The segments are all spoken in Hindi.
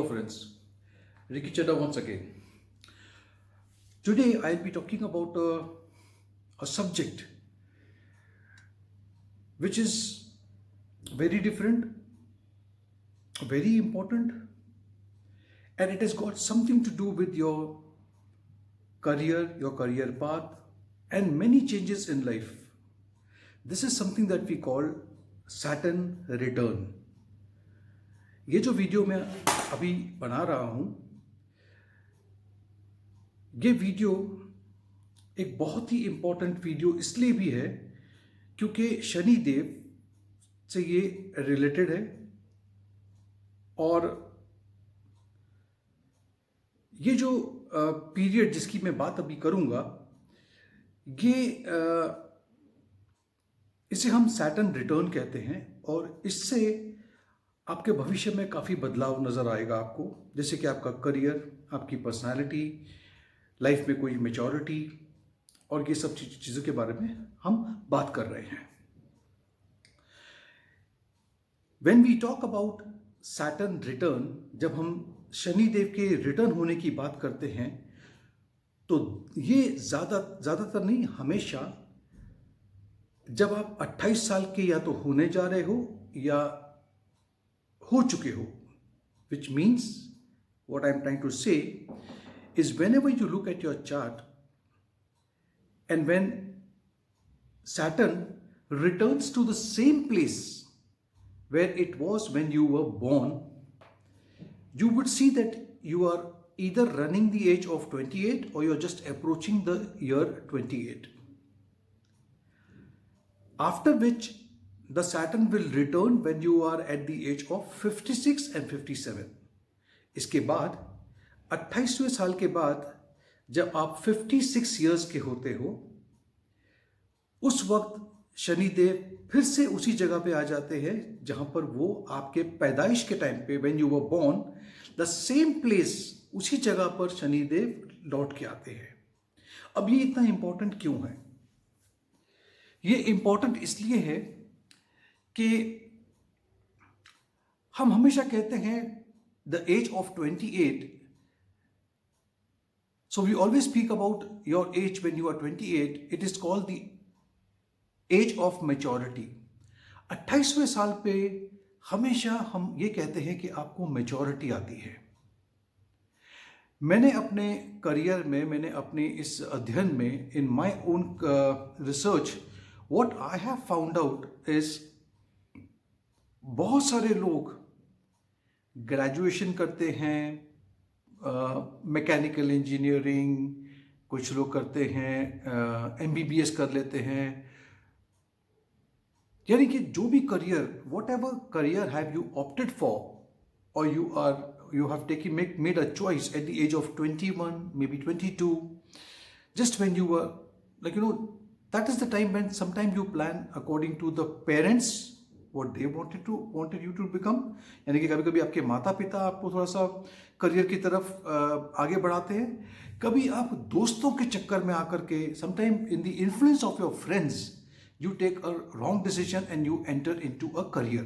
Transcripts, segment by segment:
Hello friends, Ricky Chadha once again. Today I'll be talking about a subject which is very different, very important, and it has got something to do with your career path, and many changes in life. This is something that we call Saturn return. ये जो वीडियो मैं अभी बना रहा हूँ, ये वीडियो एक बहुत ही इम्पोर्टेंट वीडियो इसलिए भी है क्योंकि शनि देव से ये रिलेटेड है। और ये जो पीरियड जिसकी मैं बात अभी करूँगा, ये इसे हम सैटर्न रिटर्न कहते हैं, और इससे आपके भविष्य में काफ़ी बदलाव नज़र आएगा आपको, जैसे कि आपका करियर, आपकी पर्सनालिटी, लाइफ में कोई मैच्योरिटी, और ये सब चीज़ों के बारे में हम बात कर रहे हैं। When we talk about Saturn return, जब हम शनि देव के रिटर्न होने की बात करते हैं, तो ये ज़्यादातर नहीं, हमेशा जब आप 28 साल के या तो होने जा रहे हो या हो चुके हो, which means what I'm trying to say is whenever you look at your chart and when Saturn returns to the same place where it was when you were born, you would see that you are either running the age of 28 or you're just approaching the year 28. After which the Saturn will return when you are at the age of 56 and 57. इसके बाद 28वें साल के बाद जब आप 56 years के होते हो, उस वक्त शनिदेव फिर से उसी जगह पे आ जाते हैं जहां पर वो आपके पैदाइश के टाइम पे, when you were born, the same place, उसी जगह पर शनिदेव लौट के आते हैं। अब ये इतना इंपॉर्टेंट क्यों है? ये इंपॉर्टेंट इसलिए है कि हम हमेशा कहते हैं the age of 28. So we always speak about your age when you are 28. It is called the age of maturity. 28वें साल पे हमेशा हम ये कहते हैं कि आपको मैच्योरिटी आती है। मैंने अपने करियर में, मैंने अपने इस अध्ययन में, in my own research, what I have found out is बहुत सारे लोग ग्रेजुएशन करते हैं, मैकेनिकल इंजीनियरिंग, कुछ लोग करते हैं MBBS कर लेते हैं, यानी कि जो भी career, what ever career have you opted for, और you have made a choice at the age of 21, maybe 22, just when you were, like, that is the time when sometimes you plan according to the parents what they wanted you to become. यानी कि कभी कभी आपके माता पिता आपको थोड़ा सा करियर की तरफ आगे बढ़ाते हैं, कभी आप दोस्तों के चक्कर में आकर के, sometime in the influence of your friends, you take a wrong decision and you enter into a career.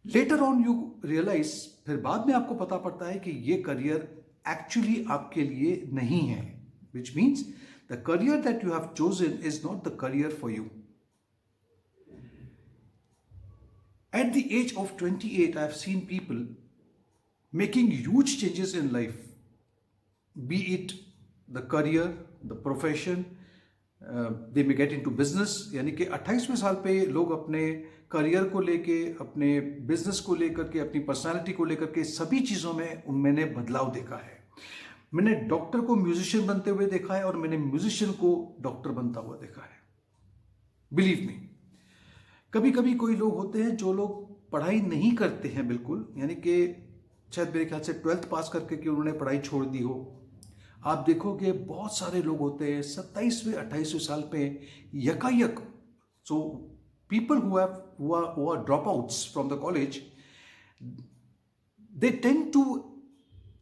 Later on you realize, फिर बाद में आपको पता पड़ता है कि ये करियर एक्चुअली आपके लिए नहीं है, which means the career that you have chosen is not the career for you. At the age of 28, I have seen people making huge changes in life, be it the career, the profession, they may get into business. यानी कि 28वें साल पे लोग अपने करियर को लेके, अपने बिजनेस को लेकर के, अपनी पर्सनालिटी को लेकर के, सभी चीज़ों में मैंने बदलाव देखा है। मैंने डॉक्टर को म्यूजिशियन बनते हुए देखा है, और मैंने म्यूजिशियन को डॉक्टर बनता हुआ देखा है। बिलीव मी, कभी कभी कोई लोग होते हैं जो लोग पढ़ाई नहीं करते हैं बिल्कुल, यानी कि शायद मेरे ख्याल से 12th पास करके कि उन्होंने पढ़ाई छोड़ दी हो। आप देखोगे बहुत सारे लोग होते हैं 27वें 28वें साल पे यकायक। So people who are drop outs from the college, they tend to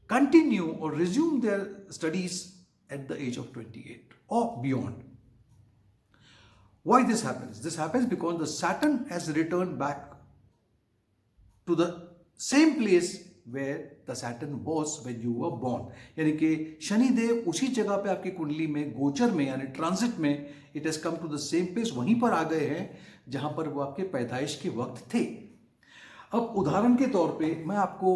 continue or resume their studies at the age of 28 or beyond. Why this happens? This happens because the Saturn has returned back to the same place where the Saturn was when you were born. यानी कि शनिदेव उसी जगह पे आपकी कुंडली में गोचर में यानी ट्रांजिट में it has come to the same place, वहीं पर आ गए हैं जहां पर वो आपके पैदाइश के वक्त थे। अब उदाहरण के तौर पे मैं आपको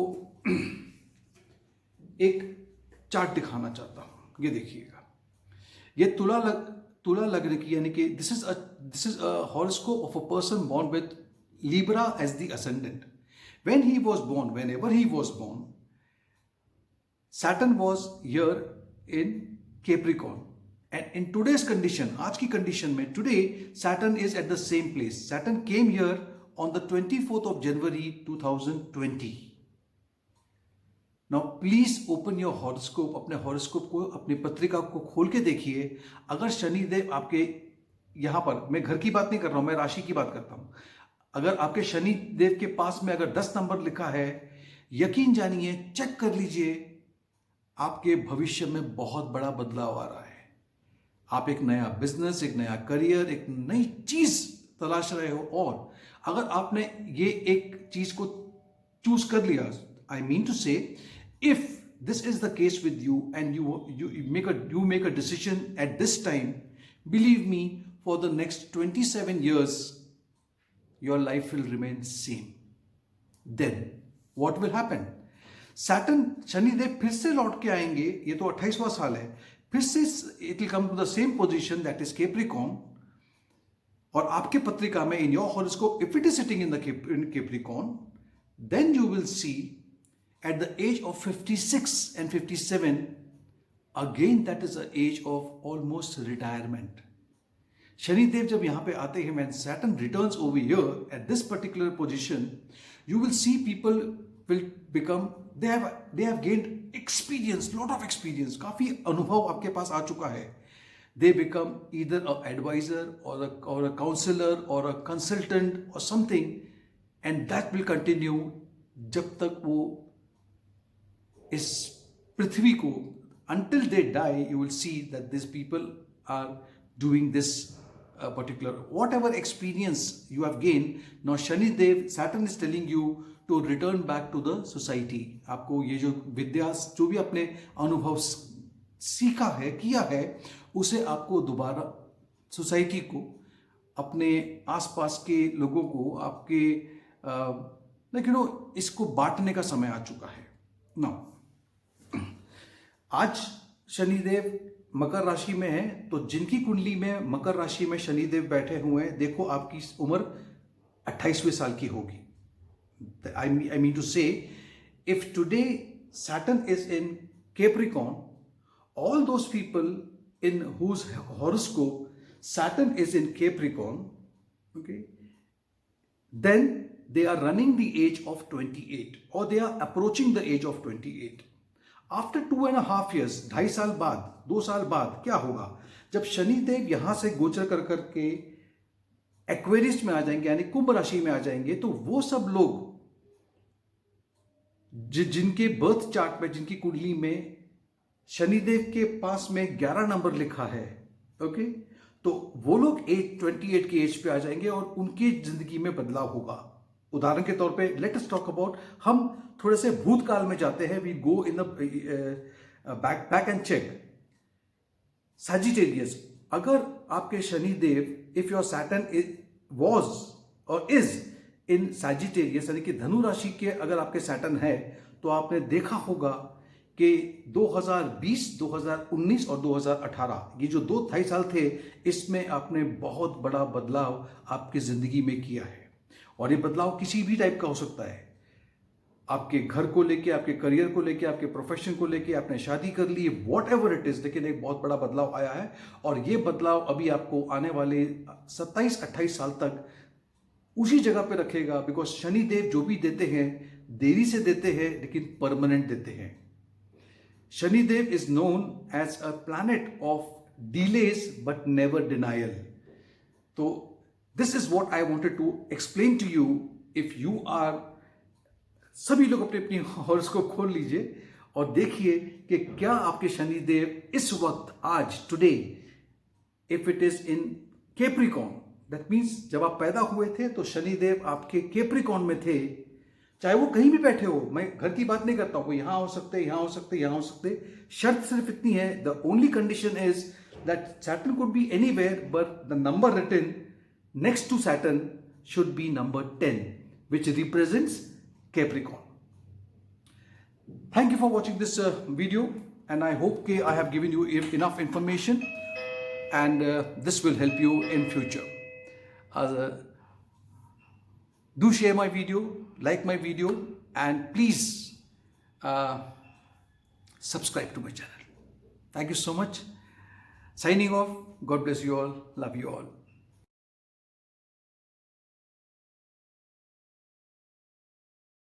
एक चार्ट दिखाना चाहता हूं। ये देखिएगा, ये तुला लग्न की, यानी कि this is a horoscope of a person born with Libra as the ascendant. When he was born, whenever he was born, Saturn was here in Capricorn. And in today's condition, आज की condition में, today Saturn is at the same place. Saturn came here on the 24th of January 2020. Now please open your horoscope, अपने horoscope को, अपनी पत्रिका को खोल के देखिए। अगर शनिदेव आपके यहाँ पर, मैं घर की बात नहीं कर रहा हूँ, मैं राशि की बात करता हूँ, अगर आपके शनि देव के पास में अगर 10 नंबर लिखा है, यकीन जानिए, चेक कर लीजिए, आपके भविष्य में बहुत बड़ा बदलाव आ रहा है। आप एक नया बिजनेस, एक नया करियर, एक नई चीज तलाश रहे हो, और अगर आपने ये एक चीज को चूज कर लिया, आई मीन टू से, if this is the case with you and you make a decision at this time, believe me, for the next 27 years your life will remain same. Then what will happen? Saturn, Shanidev फिर से लौट के आएंगे, ये तो 28वां साल है, फिर से it will come to the same position, that is Capricorn. और आपके पत्रिका में, in your horoscope, if it is sitting in Capricorn, then you will see at the age of 56 and 57, again that is the age of almost retirement. Shanidev जब यहाँ पे आते हैं, when Saturn returns over here at this particular position, you will see people will become, they have gained experience, lot of experience, काफी अनुभव आपके पास आ चुका है। They become either a advisor or a counselor or a consultant or something, and that will continue जब तक वो इस पृथ्वी को, until they die, you will see that these people are doing this particular, whatever experience you have gained. Now Shanidev, Saturn is telling you to return back to the society. आपको ये जो विद्या, जो भी अपने अनुभव सीखा है, किया है, उसे आपको दोबारा सोसाइटी को, अपने आसपास के लोगों को, आपके लेकिन इसको बांटने का समय आ चुका है। Now आज शनिदेव मकर राशि में है, तो जिनकी कुंडली में मकर राशि में शनिदेव बैठे हुए हैं, देखो आपकी उम्र 28वें साल की होगी। I mean to say, if today Saturn is in Capricorn, all those people in whose horoscope Saturn is in Capricorn, okay, then they are running the age of 28, or they are approaching the age of 28. After 2.5 years, 2.5 साल बाद, 2 साल बाद क्या होगा? जब शनिदेव यहां से गोचर कर करके एक्वेरियस में आ जाएंगे, यानी कुंभ राशि में आ जाएंगे, तो वो सब लोग जिनके बर्थ चार्ट में, जिनकी कुंडली में शनिदेव के पास में 11 नंबर लिखा है, ओके, तो वो लोग 28 की एज पे आ जाएंगे और उनकी जिंदगी में बदलाव होगा। उदाहरण के तौर पे लेट अस टॉक अबाउट, हम थोड़े से भूतकाल में जाते हैं, we go in the back and check. Sagittarius, अगर आपके Shanidev, if your Saturn was और इज इन सजिटेरियस, यानी कि धनु राशि के अगर आपके सैटर्न है, तो आपने देखा होगा कि 2020, 2019 और 2018, ये जो 2-2.5 साल थे, इसमें आपने बहुत बड़ा बदलाव आपकी जिंदगी में किया है। और ये बदलाव किसी भी टाइप का हो सकता है, आपके घर को लेके, आपके करियर को लेके, आपके प्रोफेशन को लेके, आपने शादी कर ली, वॉट एवर इट इज, लेकिन एक बहुत बड़ा बदलाव आया है। और ये बदलाव अभी आपको आने वाले 27-28 साल तक उसी जगह पे रखेगा, बिकॉज शनिदेव जो भी देते हैं देरी से देते हैं, लेकिन परमानेंट देते हैं। Shanidev is known as a planet of delays but never denial. तो this is what I wanted to explain to you. If you are, सभी लोग अपनी अपनी हॉरोस्कोप खोल लीजिए और देखिए कि क्या आपके शनिदेव इस वक्त, आज, today, if it is in Capricorn, that means जब आप पैदा हुए थे तो शनिदेव आपके कैप्रिकॉर्न में थे, चाहे वो कहीं भी बैठे हो, मैं घर की बात नहीं करता हूँ, वो यहाँ हो सकते, यहाँ हो सकते, यहाँ हो सकते। शर्त सिर्फ इतनी है, the only condition is that Saturn could be anywhere, but the number written next to Saturn should be number 10, which represents Capricorn. Thank you for watching this video, and I hope I have given you enough information, and this will help you in future. Do share my video, like my video, and please subscribe to my channel. Thank you so much. Signing off. God bless you all. Love you all.